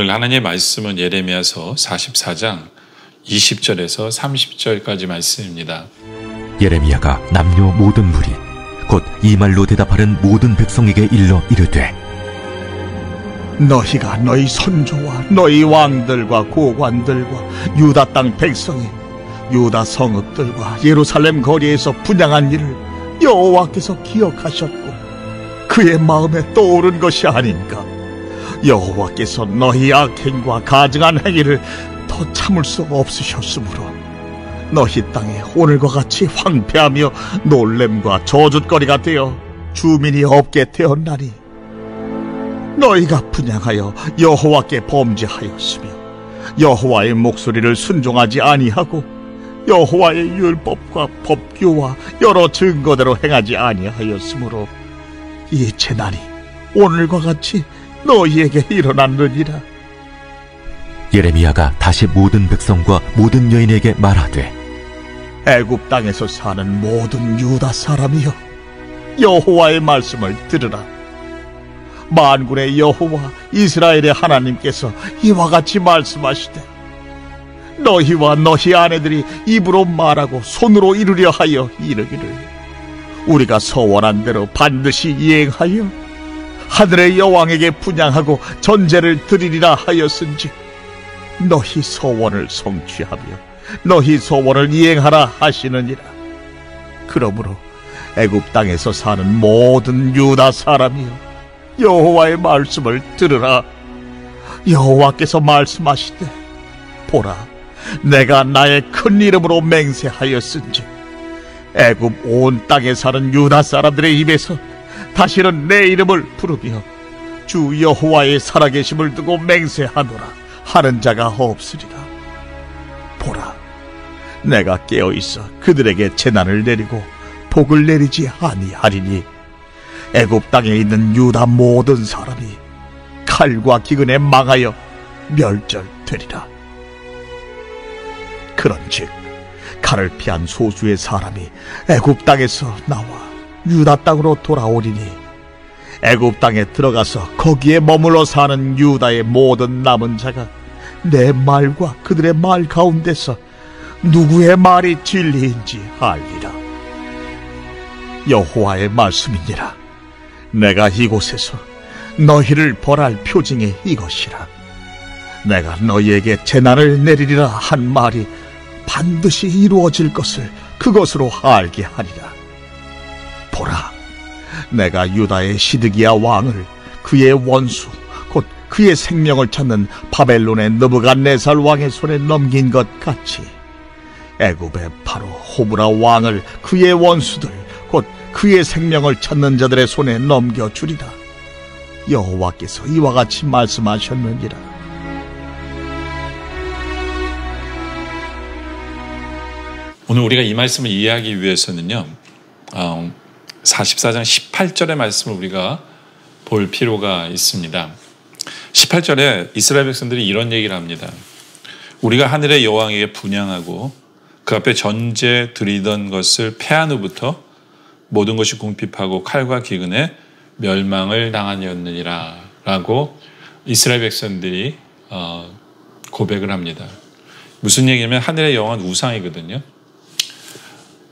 오늘 하나님의 말씀은 예레미야서 44장 20절에서 30절까지 말씀입니다. 예레미야가 남녀 모든 무리 곧 이 말로 대답하는 모든 백성에게 일러 이르되, 너희가 너희 선조와 너희 왕들과 고관들과 유다 땅 백성이 유다 성읍들과 예루살렘 거리에서 분향한 일을 여호와께서 기억하셨고 그의 마음에 떠오른 것이 아닌가. 여호와께서 너희 악행과 가증한 행위를 더 참을 수 없으셨으므로 너희 땅에 오늘과 같이 황폐하며 놀램과 저주거리가 되어 주민이 없게 되었나니, 너희가 분향하여 여호와께 범죄하였으며 여호와의 목소리를 순종하지 아니하고 여호와의 율법과 법규와 여러 증거대로 행하지 아니하였으므로 이 재난이 오늘과 같이 너희에게 일어났느니라. 예레미야가 다시 모든 백성과 모든 여인에게 말하되, 애굽 땅에서 사는 모든 유다 사람이여, 여호와의 말씀을 들으라. 만군의 여호와 이스라엘의 하나님께서 이와 같이 말씀하시되, 너희와 너희 아내들이 입으로 말하고 손으로 이루려 하여 이르기를, 우리가 서원한 대로 반드시 이행하여 하늘의 여왕에게 분향하고 전제를 드리리라 하였은지 너희 서원을 성취하며 너희 서원을 이행하라 하시느니라. 그러므로 애굽 땅에서 사는 모든 유다 사람이여, 여호와의 말씀을 들으라. 여호와께서 말씀하시되, 보라, 내가 나의 큰 이름으로 맹세하였은지 애굽 온 땅에 사는 유다 사람들의 입에서 다시는 내 이름을 부르며 주 여호와의 살아계심을 두고 맹세하노라 하는 자가 없으리라. 보라, 내가 깨어있어 그들에게 재난을 내리고 복을 내리지 아니하리니 애굽 땅에 있는 유다 모든 사람이 칼과 기근에 망하여 멸절되리라. 그런즉 칼을 피한 소수의 사람이 애굽 땅에서 나와 유다 땅으로 돌아오리니 애굽 땅에 들어가서 거기에 머물러 사는 유다의 모든 남은 자가 내 말과 그들의 말 가운데서 누구의 말이 진리인지 알리라. 여호와의 말씀이니라. 내가 이곳에서 너희를 벌할 표징이 이것이라. 내가 너희에게 재난을 내리리라 한 말이 반드시 이루어질 것을 그것으로 알게 하리라. 보라, 내가 유다의 시드기야 왕을 그의 원수 곧 그의 생명을 찾는 바벨론의 느부갓네살 왕의 손에 넘긴 것 같이 애굽의 바로 호브라 왕을 그의 원수들 곧 그의 생명을 찾는 자들의 손에 넘겨주리라. 여호와께서 이와 같이 말씀하셨느니라. 오늘 우리가 이 말씀을 이해하기 위해서는요, 44장 18절의 말씀을 우리가 볼 필요가 있습니다. 18절에 이스라엘 백성들이 이런 얘기를 합니다. 우리가 하늘의 여왕에게 분향하고 그 앞에 전제 드리던 것을 패한 후부터 모든 것이 궁핍하고 칼과 기근에 멸망을 당하였느니라 라고 이스라엘 백성들이 고백을 합니다. 무슨 얘기냐면 하늘의 여왕은 우상이거든요.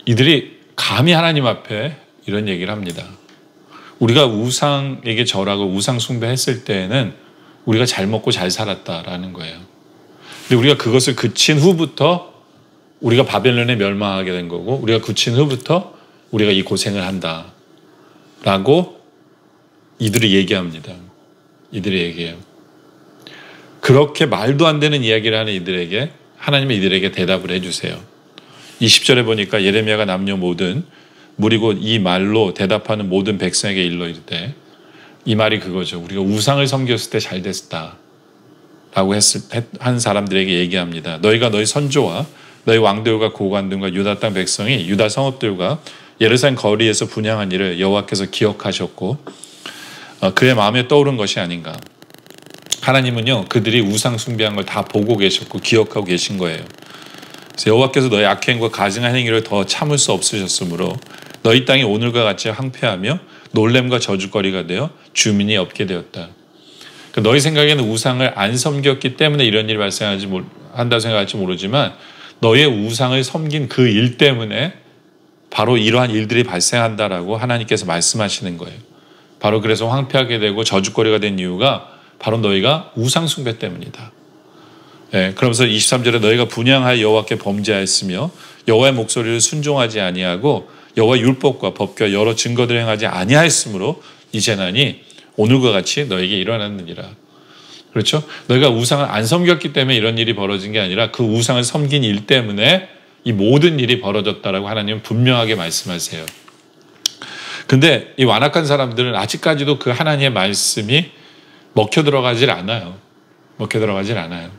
이들이 감히 하나님 앞에 이런 얘기를 합니다. 우리가 우상에게 절하고 우상 숭배했을 때에는 우리가 잘 먹고 잘 살았다라는 거예요. 근데 우리가 그것을 그친 후부터 우리가 바벨론에 멸망하게 된 거고, 우리가 그친 후부터 우리가 이 고생을 한다라고 이들이 얘기합니다. 이들이 얘기해요. 그렇게 말도 안 되는 이야기를 하는 이들에게 하나님은 이들에게 대답을 해주세요. 20절에 보니까 예레미야가 남녀 모든 무리 곧 이 말로 대답하는 모든 백성에게 일러 이르되, 이 말이 그거죠. 우리가 우상을 섬겼을 때 잘 됐다 라고 한 사람들에게 얘기합니다. 너희가 너희 선조와 너희 왕들과 고관들과 유다 땅 백성이 유다 성읍들과 예루살렘 거리에서 분향한 일을 여호와께서 기억하셨고 그의 마음에 떠오른 것이 아닌가. 하나님은요, 그들이 우상 숭배한 걸 다 보고 계셨고 기억하고 계신 거예요. 그래서 여호와께서 너희 악행과 가증한 행위를 더 참을 수 없으셨으므로 너희 땅이 오늘과 같이 황폐하며 놀램과 저주거리가 되어 주민이 없게 되었다. 너희 생각에는 우상을 안 섬겼기 때문에 이런 일이 한다고 생각할지 모르지만 너희의 우상을 섬긴 그 일 때문에 바로 이러한 일들이 발생한다라고 하나님께서 말씀하시는 거예요. 바로 그래서 황폐하게 되고 저주거리가 된 이유가 바로 너희가 우상 숭배 때문이다. 예, 그러면서 23절에 너희가 분향하여 여호와께 범죄하였으며 여호와의 목소리를 순종하지 아니하고 여호와의 율법과 법과 여러 증거들을 행하지 아니하였으므로 이 재난이 오늘과 같이 너에게 일어났느니라. 그렇죠? 너희가 우상을 안 섬겼기 때문에 이런 일이 벌어진 게 아니라 그 우상을 섬긴 일 때문에 이 모든 일이 벌어졌다라고 하나님은 분명하게 말씀하세요. 근데 이 완악한 사람들은 아직까지도 그 하나님의 말씀이 먹혀 들어가질 않아요. 먹혀 들어가질 않아요.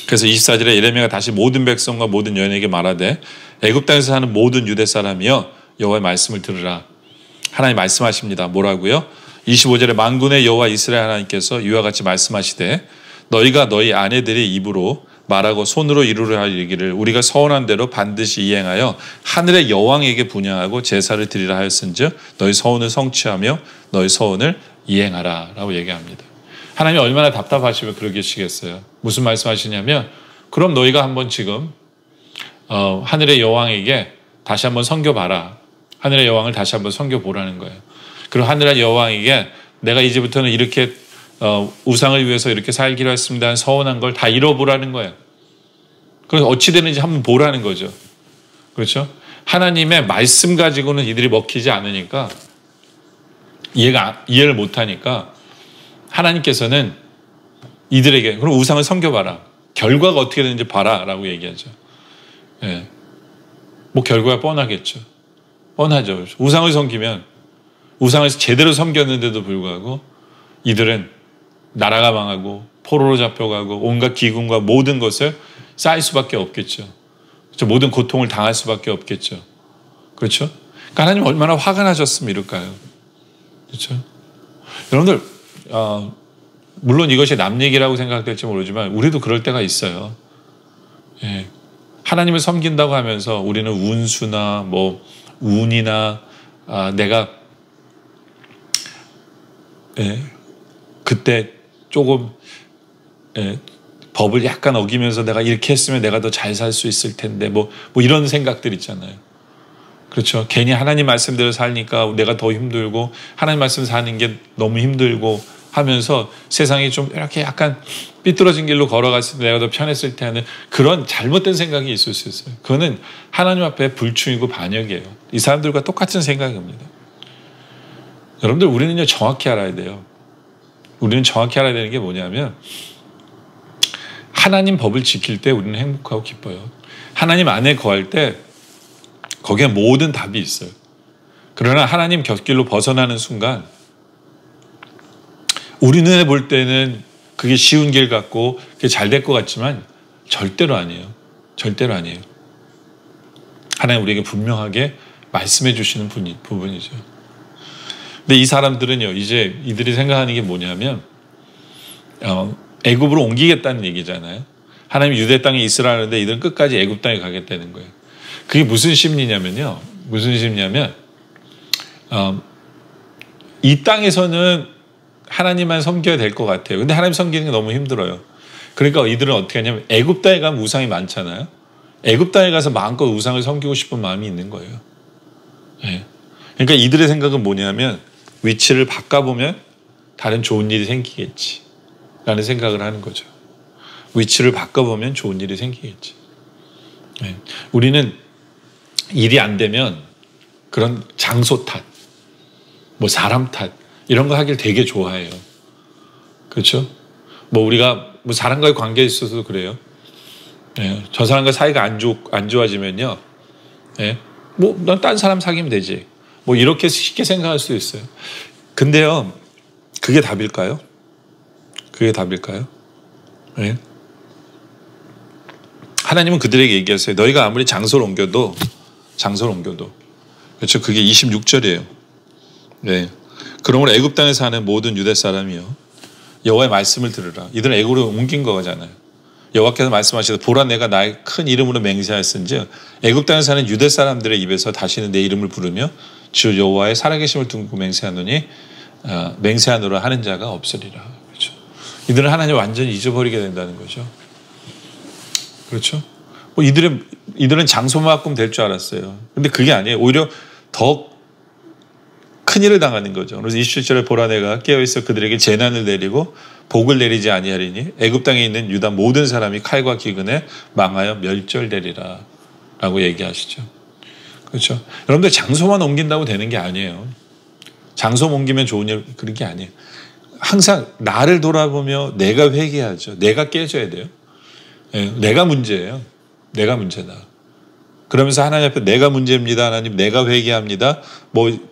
그래서 24절에 예레미야가 다시 모든 백성과 모든 여인에게 말하되 애굽 땅에서 사는 모든 유대 사람이여 여호와의 말씀을 들으라. 하나님 말씀하십니다. 뭐라고요? 25절에 만군의 여호와 이스라엘 하나님께서 이와 같이 말씀하시되 너희가 너희 아내들의 입으로 말하고 손으로 이루려 할 일기를 우리가 서원한 대로 반드시 이행하여 하늘의 여왕에게 분향하고 제사를 드리라 하였은즉 너희 서원을 성취하며 너희 서원을 이행하라 라고 얘기합니다. 하나님이 얼마나 답답하시면 그러게 하시겠어요. 무슨 말씀하시냐면 그럼 너희가 한번 지금 하늘의 여왕에게 다시 한번 섬겨봐라. 하늘의 여왕을 다시 한번 섬겨보라는 거예요. 그리고 하늘의 여왕에게 내가 이제부터는 이렇게 우상을 위해서 이렇게 살기로 했습니다. 서원한 걸 다 이뤄보라는 거예요. 그래서 어찌 되는지 한번 보라는 거죠. 그렇죠? 하나님의 말씀 가지고는 이들이 먹히지 않으니까 이해를 못하니까 하나님께서는 이들에게 그럼 우상을 섬겨봐라. 결과가 어떻게 되는지 봐라 라고 얘기하죠. 예. 뭐 결과가 뻔하겠죠. 뻔하죠. 우상을 섬기면 우상을 제대로 섬겼는데도 불구하고 이들은 나라가 망하고 포로로 잡혀가고 온갖 기근과 모든 것을 쌓일 수밖에 없겠죠. 그렇죠? 모든 고통을 당할 수밖에 없겠죠. 그렇죠? 그러니까 하나님 얼마나 화가 나셨으면 이럴까요? 그렇죠? 여러분들 물론 이것이 남 얘기라고 생각될지 모르지만 우리도 그럴 때가 있어요. 예. 하나님을 섬긴다고 하면서 우리는 운수나 뭐 운이나 내가 그때 조금 법을 약간 어기면서 내가 이렇게 했으면 내가 더 잘 살 수 있을 텐데 뭐 이런 생각들 있잖아요. 그렇죠. 괜히 하나님 말씀대로 살니까 내가 더 힘들고 하나님 말씀 사는 게 너무 힘들고 하면서 세상이 좀 이렇게 약간 삐뚤어진 길로 걸어갔을 때 내가 더 편했을 때 하는 그런 잘못된 생각이 있을 수 있어요. 그거는 하나님 앞에 불충이고 반역이에요. 이 사람들과 똑같은 생각입니다. 여러분들 우리는요 정확히 알아야 돼요. 우리는 정확히 알아야 되는 게 뭐냐면 하나님 법을 지킬 때 우리는 행복하고 기뻐요. 하나님 안에 거할 때 거기에 모든 답이 있어요. 그러나 하나님 곁길로 벗어나는 순간 우리 눈에 볼 때는 그게 쉬운 길 같고 그게 잘 될 것 같지만 절대로 아니에요. 절대로 아니에요. 하나님 우리에게 분명하게 말씀해 주시는 부분이죠. 근데 이 사람들은요, 이제 이들이 생각하는 게 뭐냐면 애굽으로 옮기겠다는 얘기잖아요. 하나님이 유대 땅에 있으라 하는데 이들은 끝까지 애굽 땅에 가겠다는 거예요. 그게 무슨 심리냐면요. 무슨 심리냐면 이 땅에서는 하나님만 섬겨야 될 것 같아요. 근데 하나님 섬기는 게 너무 힘들어요. 그러니까 이들은 어떻게 하냐면 애굽 땅에 가면 우상이 많잖아요. 애굽 땅에 가서 마음껏 우상을 섬기고 싶은 마음이 있는 거예요. 네. 그러니까 이들의 생각은 뭐냐면 위치를 바꿔보면 다른 좋은 일이 생기겠지 라는 생각을 하는 거죠. 위치를 바꿔보면 좋은 일이 생기겠지. 네. 우리는 일이 안 되면 그런 장소 탓, 뭐 사람 탓 이런 거 하길 되게 좋아해요. 그렇죠? 뭐 우리가 뭐 사람과의 관계에 있어서도 그래요. 네. 저 사람과 사이가 안 좋아지면요. 네. 뭐 난 딴 사람 사귀면 되지. 뭐 이렇게 쉽게 생각할 수도 있어요. 근데요. 그게 답일까요? 그게 답일까요? 네. 하나님은 그들에게 얘기하세요. 너희가 아무리 장소를 옮겨도 그렇죠. 그게 26절이에요. 네. 그러므로 애굽 땅에 사는 모든 유대 사람이요 여호와의 말씀을 들으라. 이들은 애굽으로 옮긴 거잖아요. 여호와께서 말씀하시되 보라 내가 나의 큰 이름으로 맹세하였은즉 애굽 땅에 사는 유대 사람들의 입에서 다시는 내 이름을 부르며 주 여호와의 살아계심을 두고 맹세하노니 맹세하노라 하는 자가 없으리라. 그렇죠? 이들은 하나님 완전히 잊어버리게 된다는 거죠. 그렇죠? 이들은 장소만큼 될 줄 알았어요. 근데 그게 아니에요. 오히려 더 큰일을 당하는 거죠. 그래서 27절에 보라 내가 깨어있어 그들에게 재난을 내리고 복을 내리지 아니하리니 애굽 땅에 있는 유다 모든 사람이 칼과 기근에 망하여 멸절되리라 라고 얘기하시죠. 그렇죠? 여러분들 장소만 옮긴다고 되는 게 아니에요. 장소 옮기면 좋은 일 그런 게 아니에요. 항상 나를 돌아보며 내가 회개하죠. 내가 깨져야 돼요. 내가 문제예요. 내가 문제다. 그러면서 하나님 앞에 내가 문제입니다. 하나님 내가 회개합니다.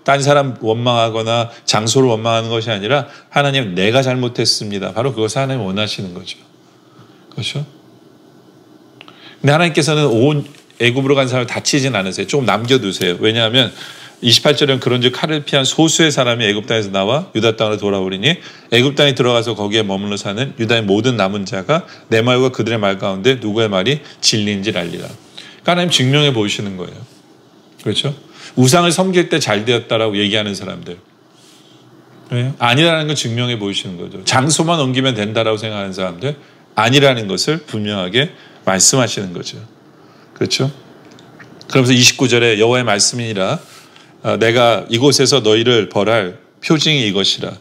딴 사람 원망하거나 장소를 원망하는 것이 아니라 하나님 내가 잘못했습니다. 바로 그것을 하나님 원하시는 거죠. 그렇죠? 근데 하나님께서는 온 애굽으로 간 사람을 다치진 않으세요. 조금 남겨두세요. 왜냐하면 28절에는 그런즉 칼을 피한 소수의 사람이 애굽 땅에서 나와 유다 땅으로 돌아오리니 애굽 땅에 들어가서 거기에 머물러 사는 유다의 모든 남은 자가 내 말과 그들의 말 가운데 누구의 말이 진리인지 알리라. 그러니까 하나님 증명해 보이시는 거예요. 그렇죠? 우상을 섬길 때 잘 되었다라고 얘기하는 사람들. 아니라는 걸 증명해 보이시는 거죠. 장소만 옮기면 된다라고 생각하는 사람들 아니라는 것을 분명하게 말씀하시는 거죠. 그렇죠? 그러면서 29절에 여호와의 말씀이니라 내가 이곳에서 너희를 벌할 표징이 이것이라.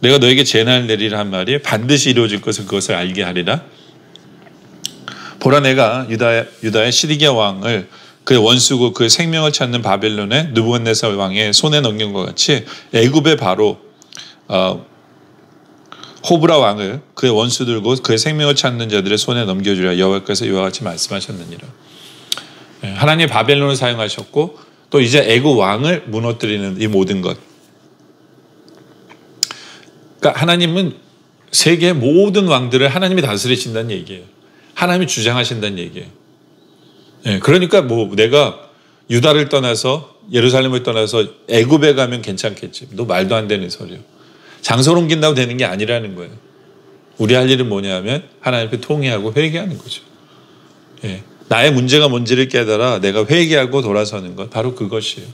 내가 너에게 재난을 내리라 한 말이 반드시 이루어질 것을 그것을 알게 하리라. 보라 내가 유다의 시드기야 왕을 그의 원수고 그의 생명을 찾는 바벨론의 느부갓네살 왕의 손에 넘긴 것 같이 애굽의 바로 호브라 왕을 그의 원수들고 그의 생명을 찾는 자들의 손에 넘겨주리라. 여호와께서 이와 같이 말씀하셨느니라. 하나님 바벨론을 사용하셨고 또 이제 애굽 왕을 무너뜨리는 이 모든 것. 그러니까 하나님은 세계의 모든 왕들을 하나님이 다스리신다는 얘기예요. 하나님이 주장하신다는 얘기예요. 그러니까 내가 유다를 떠나서 예루살렘을 떠나서 애굽에 가면 괜찮겠지. 너 말도 안 되는 소리야. 장소를 옮긴다고 되는 게 아니라는 거예요. 우리 할 일은 뭐냐면 하나님 앞에 통회하고 회개하는 거죠. 나의 문제가 뭔지를 깨달아 내가 회개하고 돌아서는 것 바로 그것이에요.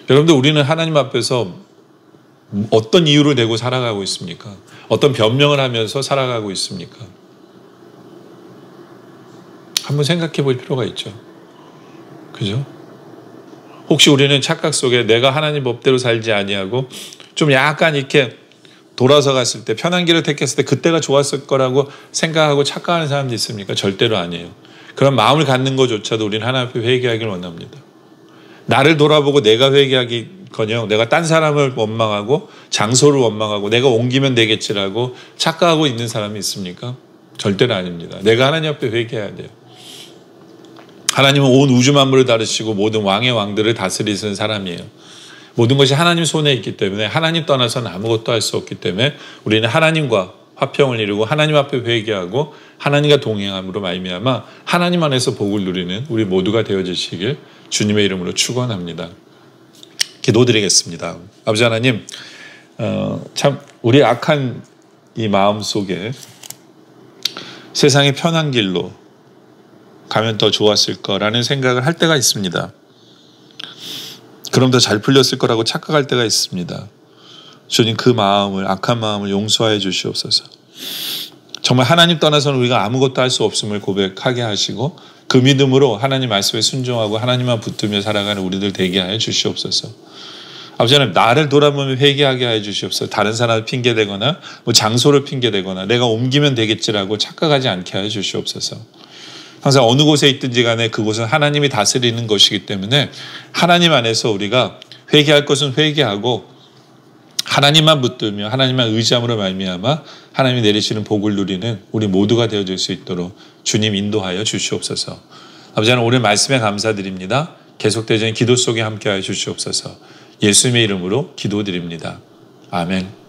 여러분들 우리는 하나님 앞에서 어떤 이유를 대고 살아가고 있습니까? 어떤 변명을 하면서 살아가고 있습니까? 한번 생각해 볼 필요가 있죠. 그죠? 혹시 우리는 착각 속에 내가 하나님 법대로 살지 아니하고 좀 약간 이렇게 돌아서 갔을 때 편한 길을 택했을 때 그때가 좋았을 거라고 생각하고 착각하는 사람도 있습니까? 절대로 아니에요. 그런 마음을 갖는 것조차도 우리는 하나님 앞에 회개하기를 원합니다. 나를 돌아보고 내가 회개하기커녕 내가 딴 사람을 원망하고 장소를 원망하고 내가 옮기면 되겠지라고 착각하고 있는 사람이 있습니까? 절대로 아닙니다. 내가 하나님 앞에 회개해야 돼요. 하나님은 온 우주 만물을 다루시고 모든 왕의 왕들을 다스리시는 사람이에요. 모든 것이 하나님 손에 있기 때문에 하나님 떠나서는 아무것도 할 수 없기 때문에 우리는 하나님과 화평을 이루고 하나님 앞에 회개하고 하나님과 동행함으로 말미암아 하나님 안에서 복을 누리는 우리 모두가 되어주시길 주님의 이름으로 축원합니다. 기도드리겠습니다. 아버지 하나님, 참 우리 악한 이 마음 속에 세상의 편한 길로 가면 더 좋았을 거라는 생각을 할 때가 있습니다. 그럼 더 잘 풀렸을 거라고 착각할 때가 있습니다. 주님 그 마음을 악한 마음을 용서하여 주시옵소서. 정말 하나님 떠나서는 우리가 아무것도 할 수 없음을 고백하게 하시고 그 믿음으로 하나님 말씀에 순종하고 하나님만 붙들며 살아가는 우리들 되게 하여 주시옵소서. 아버지 하나님 나를 돌아보며 회개하게 하여 주시옵소서. 다른 사람을 핑계대거나 장소를 핑계대거나 내가 옮기면 되겠지라고 착각하지 않게 하여 주시옵소서. 항상 어느 곳에 있든지 간에 그곳은 하나님이 다스리는 것이기 때문에 하나님 안에서 우리가 회개할 것은 회개하고 하나님만 붙들며 하나님만 의지함으로 말미암아 하나님이 내리시는 복을 누리는 우리 모두가 되어질 수 있도록 주님 인도하여 주시옵소서. 아버지 하나님 오늘 말씀에 감사드립니다. 계속되는 기도 속에 함께하여 주시옵소서. 예수님의 이름으로 기도드립니다. 아멘.